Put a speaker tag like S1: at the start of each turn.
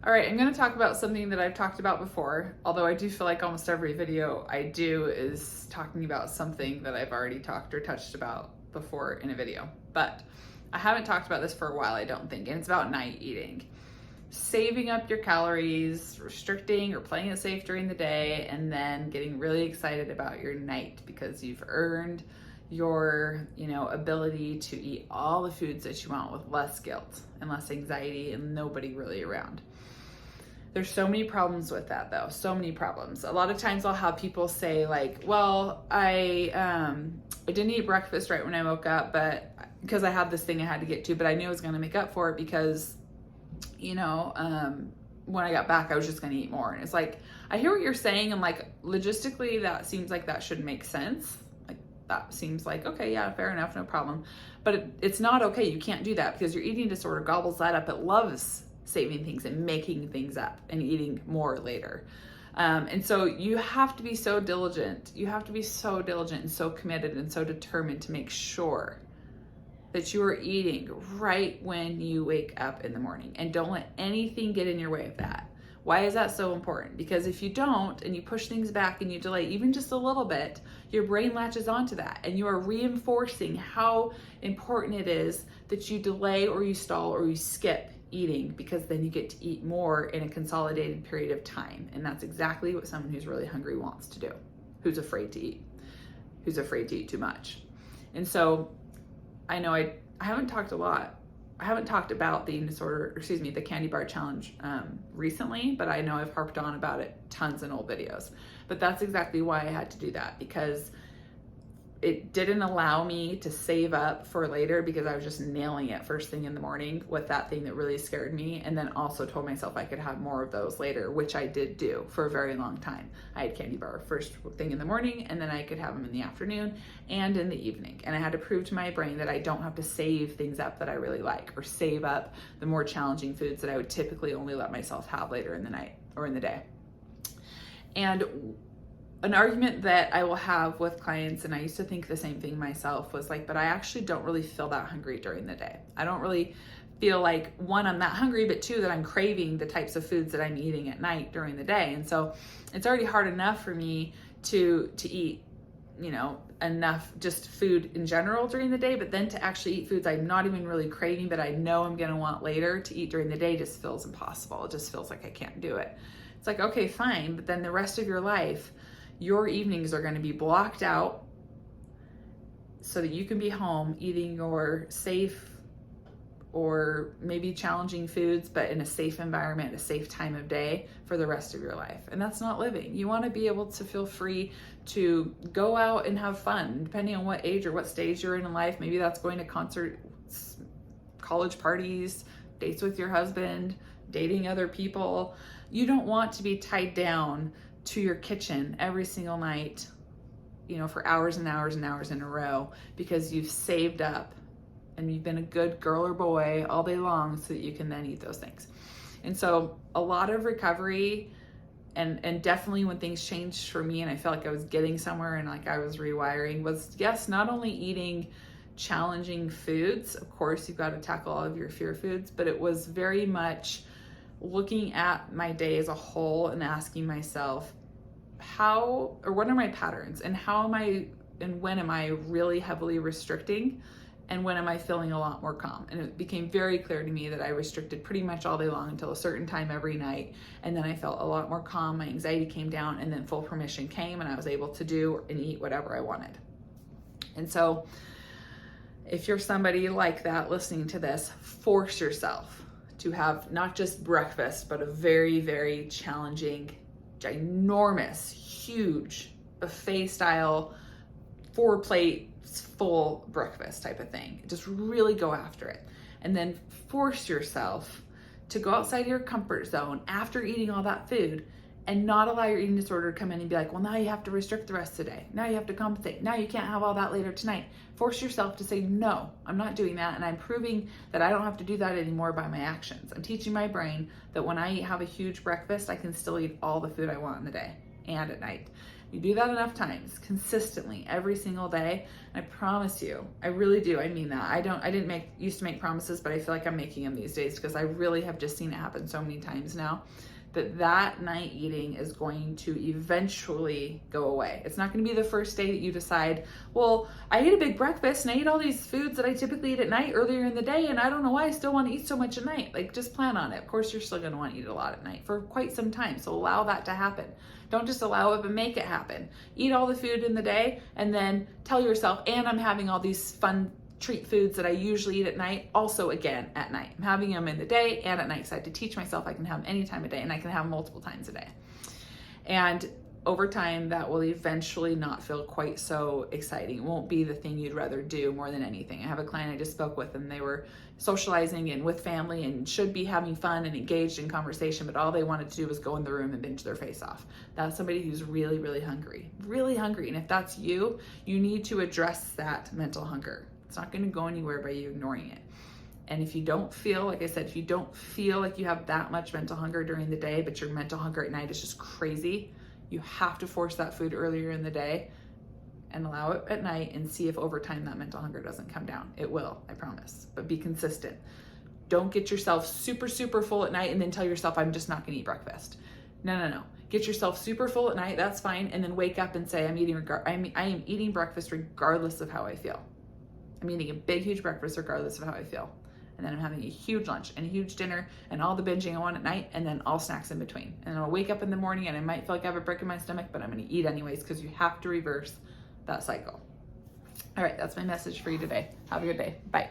S1: All right, I'm going to talk about something that I've talked about before, although I do feel like almost every video I do is talking about something that I've already talked or touched about before in a video. But I haven't talked about this for a while, I don't think, and it's about night eating. Saving up your calories, restricting or playing it safe during the day, and then getting really excited about your night because you've earned your, ability to eat all the foods that you want with less guilt and less anxiety and nobody really around. There's so many problems with that though, so many problems. A lot of times I'll have people say like, well, I didn't eat breakfast right when I woke up, but because I had this thing I had to get to, but I knew I was going to make up for it because, when I got back, I was just going to eat more. And it's like, I hear what you're saying. And like, logistically, that seems like that should make sense. Like that seems like, okay, yeah, fair enough, no problem. But it's not okay. You can't do that because your eating disorder gobbles that up. It loves saving things and making things up and eating more later. And so you have to be so diligent. You have to be so diligent and so committed and so determined to make sure that you are eating right when you wake up in the morning, and don't let anything get in your way of that. Why is that so important? Because if you don't, and you push things back and you delay even just a little bit, your brain latches onto that, and you are reinforcing how important it is that you delay or you stall or you skip eating, because then you get to eat more in a consolidated period of time. And that's exactly what someone who's really hungry wants to do, who's afraid to eat too much. And so I know I haven't talked about the eating disorder, the candy bar challenge recently, but I know I've harped on about it tons in old videos. But that's exactly why I had to do that, because it didn't allow me to save up for later, because I was just nailing it first thing in the morning with that thing that really scared me. And then also told myself I could have more of those later, which I did do for a very long time. I had candy bar first thing in the morning, and then I could have them in the afternoon and in the evening. And I had to prove to my brain that I don't have to save things up that I really like, or save up the more challenging foods that I would typically only let myself have later in the night or in the day. And an argument that I will have with clients, and I used to think the same thing myself, was like, but I actually don't really feel that hungry during the day. I don't really feel like, one, I'm that hungry, but two, that I'm craving the types of foods that I'm eating at night during the day. And so it's already hard enough for me to eat, enough just food in general during the day, but then to actually eat foods I'm not even really craving, but I know I'm going to want later to eat during the day just feels impossible. It just feels like I can't do it. It's like, okay, fine. But then the rest of your life, your evenings are going to be blocked out so that you can be home eating your safe or maybe challenging foods, but in a safe environment, a safe time of day for the rest of your life. And that's not living. You want to be able to feel free to go out and have fun, depending on what age or what stage you're in life. Maybe that's going to concerts, college parties, dates with your husband, dating other people. You don't want to be tied down to your kitchen every single night, for hours and hours and hours in a row, because you've saved up and you've been a good girl or boy all day long so that you can then eat those things. And so a lot of recovery, and definitely when things changed for me and I felt like I was getting somewhere and like I was rewiring, was, yes, not only eating challenging foods, of course you've got to tackle all of your fear foods, but it was very much looking at my day as a whole and asking myself, what are my patterns, and when am I really heavily restricting, and when am I feeling a lot more calm? And it became very clear to me that I restricted pretty much all day long until a certain time every night, and then I felt a lot more calm, my anxiety came down, and then full permission came, and I was able to do and eat whatever I wanted. And so if you're somebody like that listening to this, force yourself to have not just breakfast, but a very, very challenging, ginormous, huge, buffet style, 4 plates full breakfast type of thing. Just really go after it. And then force yourself to go outside your comfort zone after eating all that food, and not allow your eating disorder to come in and be like, well, now you have to restrict the rest of the day. Now you have to compensate. Now you can't have all that later tonight. Force yourself to say, no, I'm not doing that. And I'm proving that I don't have to do that anymore by my actions. I'm teaching my brain that when I have a huge breakfast, I can still eat all the food I want in the day and at night. You do that enough times, consistently, every single day, and I promise you, I really do, I mean that. I didn't used to make promises, but I feel like I'm making them these days because I really have just seen it happen so many times now, that night eating is going to eventually go away. It's not going to be the first day that you decide, well, I ate a big breakfast and I ate all these foods that I typically eat at night earlier in the day, and I don't know why I still want to eat so much at night. Like, just plan on it. Of course, you're still going to want to eat a lot at night for quite some time, so allow that to happen. Don't just allow it, but make it happen. Eat all the food in the day and then tell yourself, and I'm having all these fun treat foods that I usually eat at night, also again at night. I'm having them in the day and at night, so I have to teach myself I can have them any time of day, and I can have them multiple times a day. And over time, that will eventually not feel quite so exciting. It won't be the thing you'd rather do more than anything. I have a client I just spoke with, and they were socializing and with family and should be having fun and engaged in conversation, but all they wanted to do was go in the room and binge their face off. That's somebody who's really, really hungry, really hungry. And if that's you, you need to address that mental hunger. It's not going to go anywhere by you ignoring it. And if you don't feel, like I said, if you don't feel like you have that much mental hunger during the day, but your mental hunger at night is just crazy, you have to force that food earlier in the day and allow it at night and see if over time that mental hunger doesn't come down. It will, I promise, but be consistent. Don't get yourself super, super full at night and then tell yourself, I'm just not going to eat breakfast. No. Get yourself super full at night, that's fine, and then wake up and say, I am eating breakfast regardless of how I feel. I'm eating a big, huge breakfast regardless of how I feel. And then I'm having a huge lunch and a huge dinner and all the binging I want at night, and then all snacks in between. And I'll wake up in the morning and I might feel like I have a brick in my stomach, but I'm going to eat anyways, because you have to reverse that cycle. All right, that's my message for you today. Have a good day. Bye.